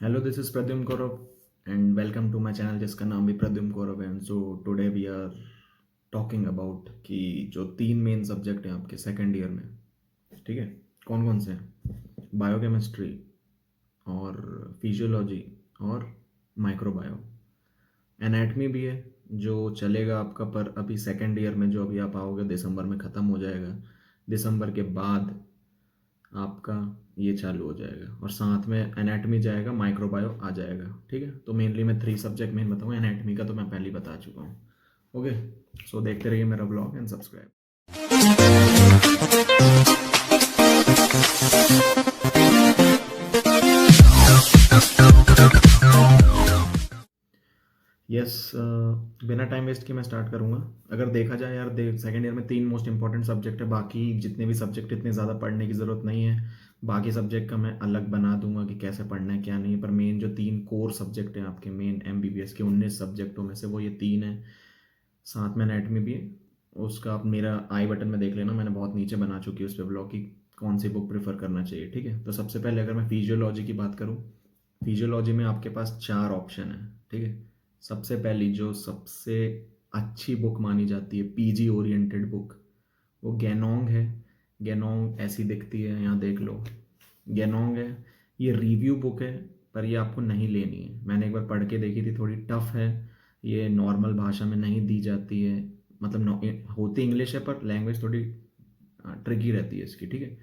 Hello, this is Pradyum Gaurav and welcome to my channel जिसका नाम भी प्रद्युम गौरव है। So today we are talking about कि जो तीन मेन सब्जेक्ट हैं आपके सेकेंड ईयर में, ठीक है, कौन कौन से हैं? बायोकेमिस्ट्री और फिजियोलॉजी और माइक्रोबायो। एनाटमी भी है जो चलेगा आपका, पर अभी सेकेंड ईयर में जो अभी आप आओगे दिसंबर में ख़त्म हो जाएगा। दिसंबर के बाद आपका ये चालू हो जाएगा और साथ में एनाटमी जाएगा, माइक्रोबायो आ जाएगा। ठीक है, तो मेनली मैं थ्री सब्जेक्ट मेन बताऊँ। एनाटमी का तो मैं पहले ही बता चुका हूँ। ओके, सो देखते रहिए मेरा ब्लॉग एंड सब्सक्राइब। यस, बिना टाइम वेस्ट के मैं स्टार्ट करूँगा। अगर देखा जाए यार, सेकेंड ईयर में तीन मोस्ट इंपॉर्टेंट सब्जेक्ट है। बाकी जितने भी सब्जेक्ट इतने ज़्यादा पढ़ने की ज़रूरत नहीं है। बाकी सब्जेक्ट का मैं अलग बना दूंगा कि कैसे पढ़ना है क्या नहीं, पर मेन जो तीन कोर सब्जेक्ट हैं आपके, मेन एमबीबीएस के 19 सब्जेक्टों में से वो ये तीन है। साथ में एनाटमी भी है। उसका आप मेरा आई बटन में देख लेना, मैंने बहुत नीचे बना चुकी है उस पर ब्लॉग की कौन सी बुक प्रेफर करना चाहिए। ठीक है, तो सबसे पहले अगर मैं फिजियोलॉजी की बात करूँ, फिजियोलॉजी में आपके पास चार ऑप्शन है। ठीक है, सबसे पहली जो सबसे अच्छी बुक मानी जाती है, पीजी ओरिएंटेड बुक, वो गैनोंग है। गैनोंग ऐसी दिखती है, यहाँ देख लो, गैनोंग है। ये रिव्यू बुक है, पर ये आपको नहीं लेनी है। मैंने एक बार पढ़ के देखी थी, थोड़ी टफ है। ये नॉर्मल भाषा में नहीं दी जाती है, मतलब होती इंग्लिश है पर लैंग्वेज थोड़ी ट्रिकी रहती है इसकी। ठीक है,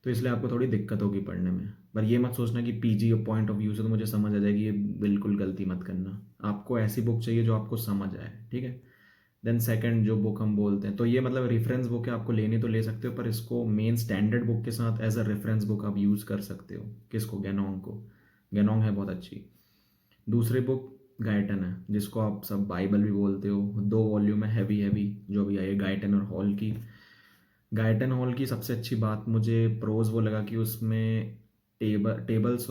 तो इसलिए आपको थोड़ी दिक्कत होगी पढ़ने में। पर ये मत सोचना कि पीजी पॉइंट ऑफ व्यू से तो मुझे समझ आ जाएगी, ये बिल्कुल गलती मत करना। आपको ऐसी बुक चाहिए जो आपको समझ आए। ठीक है, देन सेकंड जो बुक हम बोलते हैं, तो ये मतलब रेफरेंस बुक है, आपको लेनी तो ले सकते हो, पर इसको मेन स्टैंडर्ड बुक के साथ एज अ रेफरेंस बुक आप यूज़ कर सकते हो। किसको? गैनोंग को। गैनोंग है बहुत अच्छी। दूसरी बुक गाइटन है, जिसको आप सब बाइबल भी बोलते हो। दो वॉल्यूम है, हैवी हैवी, जो भी आई है, गाइटन और हॉल की। गाइटन हॉल की सबसे अच्छी बात मुझे प्रोज वो लगा कि उसमें टेबल्स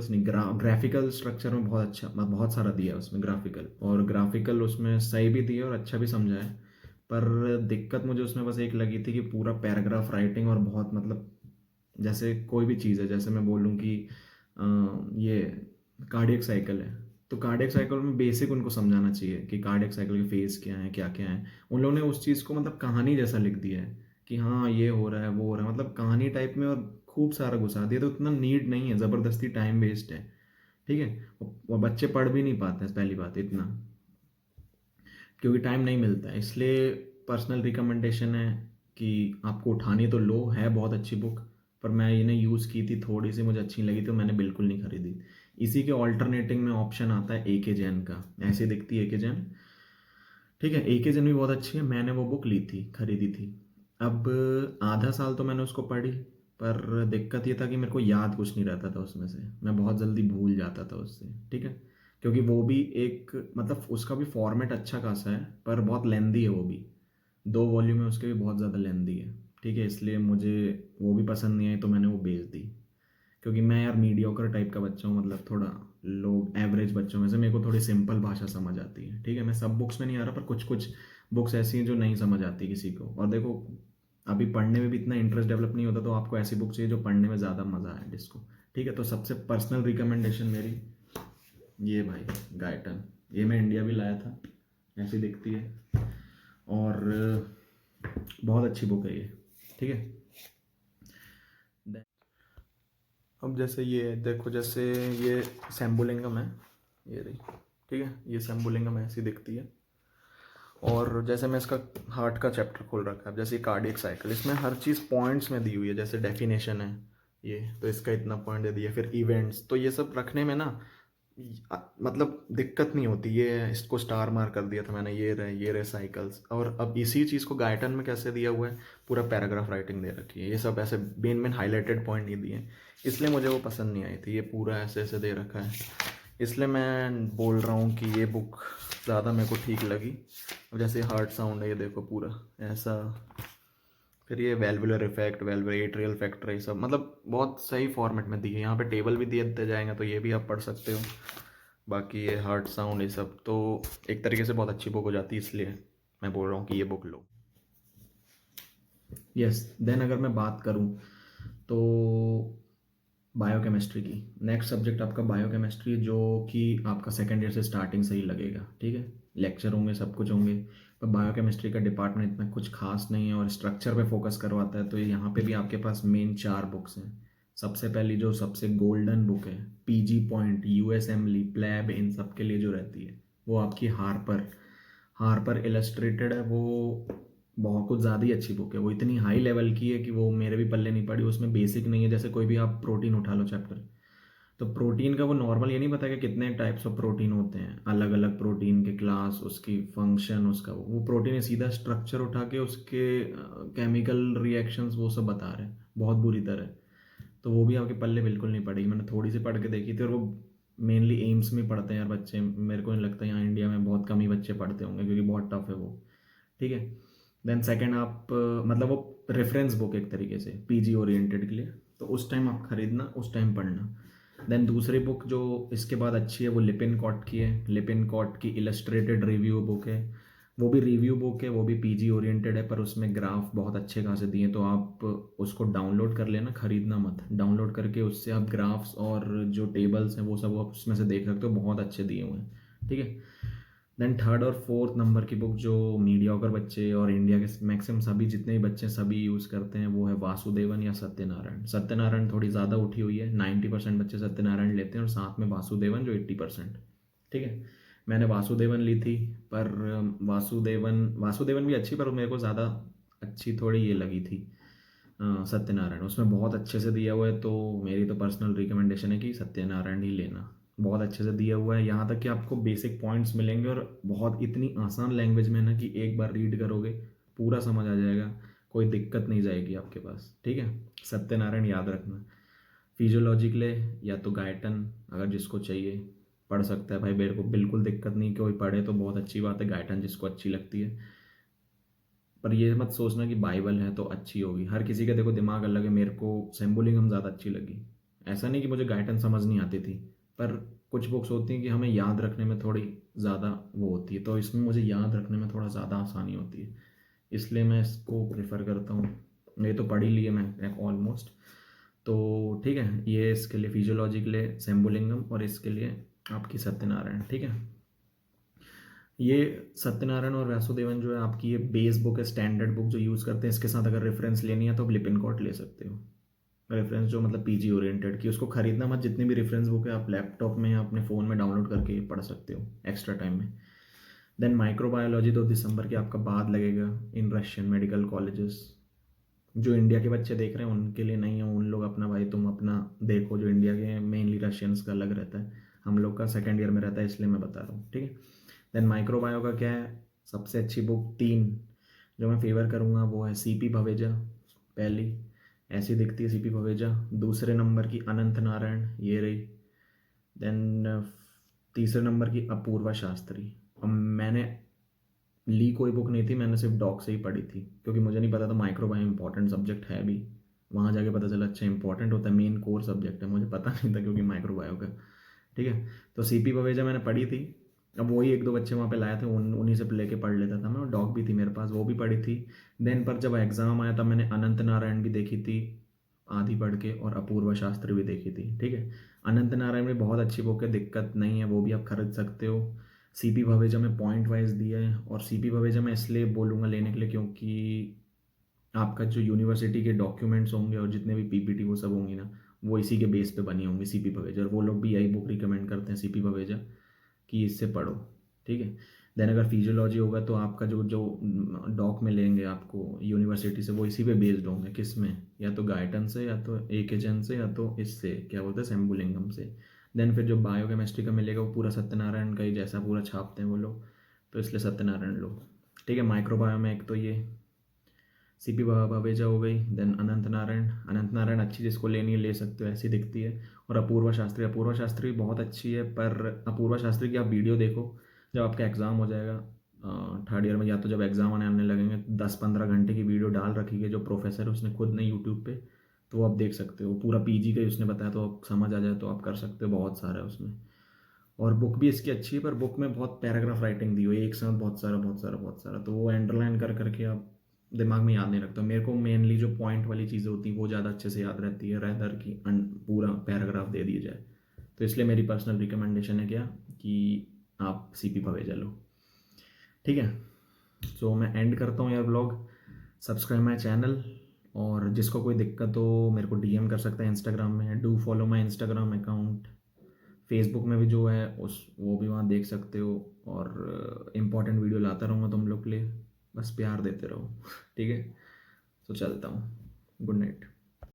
नहीं, ग्राफिकल स्ट्रक्चर में बहुत अच्छा, बहुत सारा दिया है उसमें ग्राफिकल, और ग्राफिकल उसमें सही भी दिया और अच्छा भी समझा है। पर दिक्कत मुझे उसमें बस एक लगी थी कि पूरा पैराग्राफ राइटिंग और बहुत मतलब, जैसे कोई भी चीज़ है, जैसे मैं बोलूँ कि ये कार्डियक साइकिल है, तो कार्डियक साइकिल में बेसिक उनको समझाना चाहिए कि कार्डियक साइकिल के फेज क्या है क्या क्या है। उन लोगों ने उस चीज़ को मतलब कहानी जैसा लिख दिया है कि हाँ ये हो रहा है वो हो रहा है, मतलब कहानी टाइप में, और खूब सारा घुसा दिया, तो उतना नीड नहीं है, ज़बरदस्ती टाइम वेस्ट है। ठीक है, वो बच्चे पढ़ भी नहीं पाते हैं, पहली बात इतना, क्योंकि टाइम नहीं मिलता है। इसलिए पर्सनल रिकमेंडेशन है कि आपको उठानी तो लो, है बहुत अच्छी बुक, पर मैं इन्हें यूज़ की थी, थोड़ी सी मुझे अच्छी लगी तो मैंने बिल्कुल नहीं खरीदी। इसी के ऑल्टरनेटिंग में ऑप्शन आता है ए के जैन का, ऐसे दिखती है ए के जैन। ठीक है, ए के जैन भी बहुत अच्छी है, मैंने वो बुक ली थी, खरीदी थी। अब आधा साल तो मैंने उसको पढ़ी, पर दिक्कत ये था कि मेरे को याद कुछ नहीं रहता था उसमें से, मैं बहुत जल्दी भूल जाता था उससे। ठीक है, क्योंकि वो भी एक मतलब उसका भी फॉर्मेट अच्छा खासा है, पर बहुत लेंदी है वो भी। दो वॉल्यूम है उसके भी, बहुत ज़्यादा लेंदी है। ठीक है, इसलिए मुझे वो भी पसंद नहीं आई, तो मैंने वो बेच दी। क्योंकि मैं यार मीडियोकर टाइप का बच्चा हूँ, मतलब थोड़ा लोग एवरेज बच्चों में से, मेरे को थोड़ी सिंपल भाषा समझ आती है। ठीक है, मैं सब बुक्स में नहीं आ रहा, पर कुछ कुछ बुक्स ऐसी हैं जो नहीं समझ आती किसी को। और देखो, अभी पढ़ने में भी इतना इंटरेस्ट डेवलप नहीं होता, तो आपको ऐसी बुक चाहिए जो पढ़ने में ज़्यादा मज़ा आए जिसको। ठीक है, तो सबसे पर्सनल रिकमेंडेशन मेरी ये भाई, गाइटन। ये मैं इंडिया भी लाया था, ऐसी दिखती है, और बहुत अच्छी बुक है ये। ठीक है, अब जैसे ये देखो, जैसे ये शैम्बुलिंगम है, ये रही। ठीक है, ये शैम्बुलिंगम ऐसी दिखती है। और जैसे मैं इसका हार्ट का चैप्टर खोल रखा है, अब जैसे कार्डियक साइकिल, इसमें हर चीज़ पॉइंट्स में दी हुई है। जैसे डेफिनेशन है ये, तो इसका इतना पॉइंट दे दिया, फिर इवेंट्स, तो ये सब रखने में ना मतलब दिक्कत नहीं होती। ये इसको स्टार मार्क कर दिया था मैंने, ये रहे साइकिल्स। और अब इसी चीज़ को गाइटन में कैसे दिया हुआ है, पूरा पैराग्राफ राइटिंग दे रखी है, ये सब ऐसे मेन मेन हाईलाइटेड पॉइंट नहीं दिए, इसलिए मुझे वो पसंद नहीं आई थी। ये पूरा ऐसे ऐसे दे रखा है, इसलिए मैं बोल रहा हूँ कि ये बुक ज़्यादा मेरे को ठीक लगी। अब जैसे हार्ट साउंड है, ये देखो पूरा ऐसा, फिर ये valvular effect, valvular atrial factor, ये सब मतलब बहुत सही फॉर्मेट में दी है। यहाँ पे टेबल भी दिए दिए जाएंगे, तो ये भी आप पढ़ सकते हो। बाकी ये हार्ट साउंड, ये सब तो एक तरीके से बहुत अच्छी बुक हो जाती है, इसलिए मैं बोल रहा हूँ कि ये बुक लो। यस, देन अगर मैं बात करूँ तो बायोकेमिस्ट्री की। नेक्स्ट सब्जेक्ट आपका बायोकेमिस्ट्री, जो कि आपका सेकेंड ईयर से स्टार्टिंग से ही लगेगा, ठीक है। लेक्चर होंगे, सब कुछ होंगे, पर बायोकेमिस्ट्री का डिपार्टमेंट इतना कुछ खास नहीं है और स्ट्रक्चर पे फोकस करवाता है। तो यहाँ पे भी आपके पास मेन 4 बुक्स हैं। सबसे पहली जो सबसे गोल्डन बुक है, पीजी पॉइंट, यूएसएमली, प्लैब, इन सब के लिए जो रहती है, वो आपकी हार्पर, हार्पर इलस्ट्रेटेड है। वो बहुत कुछ ज़्यादा ही अच्छी बुक है। वो इतनी हाई लेवल की है कि वो मेरे भी पल्ले नहीं पड़ी। उसमें बेसिक नहीं है, जैसे कोई भी आप प्रोटीन उठा लो चैप्टर, तो प्रोटीन का वो नॉर्मल ये नहीं पता कि कितने टाइप्स ऑफ प्रोटीन होते हैं, अलग अलग प्रोटीन के क्लास, उसकी फंक्शन, उसका वो प्रोटीन सीधा स्ट्रक्चर उठा के उसके केमिकल रिएक्शंस वो सब बता रहे हैं बहुत बुरी तरह। तो वो भी आपके पल्ले बिल्कुल नहीं पड़ेगी। मैंने थोड़ी सी पढ़ के देखी थी, और वो मेनली एम्स में पढ़ते हैं यार बच्चे। मेरे को नहीं लगता यहाँ इंडिया में बहुत कम ही बच्चे पढ़ते होंगे, क्योंकि बहुत टफ है वो, ठीक है। देन सेकंड आप मतलब वो रेफरेंस बुक एक तरीके से पीजी ओरिएंटेड के लिए, तो उस टाइम आप खरीदना, उस टाइम पढ़ना। देन दूसरी बुक जो इसके बाद अच्छी है वो लिपिन कॉट की है। लिपिन कॉट की इलस्ट्रेटेड रिव्यू बुक है। वो भी रिव्यू बुक है, वो भी पीजी ओरिएंटेड है, पर उसमें ग्राफ बहुत अच्छे खासे दिए हैं। तो आप उसको डाउनलोड कर लेना, खरीदना मत। डाउनलोड करके उससे आप ग्राफ्स और जो टेबल्स हैं वो सब आप उसमें से देख सकते हो, बहुत अच्छे दिए हुए हैं, ठीक है। देन थर्ड और फोर्थ नंबर की बुक जो मीडियोकर बच्चे और इंडिया के मैक्सिमम सभी जितने भी बच्चे सभी यूज़ करते हैं, वो है वासुदेवन या सत्यनारायण। सत्यनारायण थोड़ी ज़्यादा उठी हुई है, 90% बच्चे सत्यनारायण लेते हैं और साथ में वासुदेवन जो 80%, ठीक है। मैंने वासुदेवन ली थी, पर वासुदेवन वासुदेवन भी अच्छी, पर मेरे को ज़्यादा अच्छी थोड़ी ये लगी थी सत्यनारायण। उसमें बहुत अच्छे से दिया हुआ है, तो मेरी तो पर्सनल रिकमेंडेशन है कि सत्यनारायण ही लेना। बहुत अच्छे से दिया हुआ है, यहाँ तक कि आपको बेसिक पॉइंट्स मिलेंगे और बहुत इतनी आसान लैंग्वेज में ना कि एक बार रीड करोगे पूरा समझ आ जाएगा, कोई दिक्कत नहीं जाएगी आपके पास, ठीक है। सत्यनारायण याद रखना। फिजियोलॉजी के लिए या तो गायटन, अगर जिसको चाहिए पढ़ सकता है भाई, मेरे को बिल्कुल दिक्कत नहीं, कोई पढ़े तो बहुत अच्छी बात है, गायटन जिसको अच्छी लगती है। पर ये मत सोचना कि बाइबल है तो अच्छी होगी, हर किसी का देखो दिमाग अलग है। मेरे को सेम्बुलिंगम ज़्यादा अच्छी लगी। ऐसा नहीं कि मुझे गाइडेंस समझ नहीं आती थी, पर कुछ बुक्स होती हैं कि हमें याद रखने में थोड़ी ज़्यादा वो होती है, तो इसमें मुझे याद रखने में थोड़ा ज़्यादा आसानी होती है, इसलिए मैं इसको प्रेफर करता हूँ। ये तो पढ़ ही लिए मैं ऑलमोस्ट, तो ठीक है। ये इसके लिए फिजियोलॉजी के लिए सेम्बुलिंगम, और इसके लिए आपकी सत्यनारायण, ठीक है। ये सत्यनारायण और वासुदेवन जो है आपकी ये बेस बुक है, स्टैंडर्ड बुक जो यूज़ करते हैं। इसके साथ अगर रेफरेंस लेनी है तो आप लिपिन कॉट ले सकते हो। रेफरेंस जो मतलब पीजी ओरिएंटेड की, उसको खरीदना मत। जितनी भी रेफरेंस बुक है आप लैपटॉप में या अपने फ़ोन में डाउनलोड करके पढ़ सकते हो एक्स्ट्रा टाइम में। देन माइक्रोबायोलॉजी 2 दिसंबर की आपका बाद लगेगा इन रशियन मेडिकल कॉलेजेस। जो इंडिया के बच्चे देख रहे हैं उनके लिए नहीं है, उन लोग अपना भाई तुम अपना देखो। जो इंडिया के मेनली रशियंस का अलग रहता है, हम लोग का सेकेंड ईयर में रहता है, इसलिए मैं बता रहा हूँ, ठीक है। देन माइक्रोबायो का क्या है, सबसे अच्छी बुक 3 जो मैं फेवर करूँगा वो है सीपी भवेजा। पहली ऐसी दिखती है सीपी भवेजा। दूसरे नंबर की अनंत नारायण, ये रही। देन तीसरे नंबर की अपूर्वा शास्त्री। अब मैंने ली कोई बुक नहीं थी, मैंने सिर्फ डॉक से ही पढ़ी थी, क्योंकि मुझे नहीं पता था माइक्रोबायो इंपॉर्टेंट सब्जेक्ट है भी। वहाँ जाके पता चला अच्छा इंपॉर्टेंट होता है, मेन कोर सब्जेक्ट है, मुझे पता नहीं था क्योंकि माइक्रोबायो का, ठीक है। तो सीपी पवेजा मैंने पढ़ी थी। अब वही 1-2 बच्चे वहाँ पे लाए थे, उन्हीं से लेके पढ़ लेता था मैं, और डॉग भी थी मेरे पास, वो भी पढ़ी थी। देन पर जब एग्ज़ाम आया तब मैंने अनंत नारायण भी देखी थी आधी पढ़ के, और अपूर्व शास्त्री भी देखी थी, ठीक है। अनंत नारायण भी बहुत अच्छी बुक है, दिक्कत नहीं है, वो भी आप खरीद सकते हो। सीपी भवेजा में पॉइंट वाइज दिया है, और सीपी भवेजा मैं इसलिए बोलूँगा लेने के लिए क्योंकि आपका जो यूनिवर्सिटी के डॉक्यूमेंट्स होंगे और जितने भी पीपीटी वो सब होंगी ना, वो इसी के बेस पे बनी होंगी, सीपी भवेजा। और वो लोग भी यही बुक रिकमेंड करते हैं, सीपी भवेजा, कि इससे पढ़ो, ठीक है। देन अगर फिजियोलॉजी होगा तो आपका जो जो डॉक में लेंगे आपको यूनिवर्सिटी से, वो इसी पे बेस्ड होंगे, किस में, या तो गाइटन से, या तो एकेजन से, या तो इससे क्या बोलते हैं सेम्बुलिंगम से। देन फिर जो बायोकेमिस्ट्री का मिलेगा वो पूरा सत्यनारायण का ही जैसा पूरा छापते हैं वो लोग, तो इसलिए सत्यनारायण लो, ठीक है। माइक्रोबायो में एक तो ये सीपी भवेजा हो गई। देन अनंत नारायण, अनंत नारायण अच्छी, जिसको लेनी है ले सकते हो, ऐसी दिखती है। और अपूर्वा शास्त्री, अपूर्वा शास्त्री भी बहुत अच्छी है, पर अपूर्वा शास्त्री की आप वीडियो देखो जब आपका एग्ज़ाम हो जाएगा थर्ड ईयर में, या तो जब एग्ज़ाम आने लगेंगे, 10-15 घंटे की वीडियो डाल रखी है जो प्रोफेसर है उसने खुद ने यूट्यूब पे, तो वो आप देख सकते हो। पूरा पीजी का ही उसने बताया, तो आप समझ आ जाए तो आप कर सकते हो, बहुत सारा है उसमें। और बुक भी इसकी अच्छी है, पर बुक में बहुत पैराग्राफ राइटिंग दी हुई है, एक साथ बहुत सारा बहुत सारा बहुत सारा, तो वो अंडरलाइन कर करके आप दिमाग में याद नहीं रखता। मेरे को मेनली जो पॉइंट वाली चीज़ें होती हैं वो ज़्यादा अच्छे से याद रहती है, रेदर की पूरा पैराग्राफ दे दिया जाए। तो इसलिए मेरी पर्सनल रिकमेंडेशन है क्या, कि आप सीपी पवेजा लो। ठीक है, सो मैं एंड करता हूँ यार व्लॉग। सब्सक्राइब माई चैनल, और जिसको कोई दिक्कत हो मेरे को डीएम कर सकता है इंस्टाग्राम में। Do follow my Instagram account. Facebook में भी जो है उस वो भी वहाँ देख सकते हो, और इम्पोर्टेंट वीडियो लाता रहूँगा तुम लोग के लिए। बस प्यार देते रहो। ठीक है, तो चलता हूँ। Good night.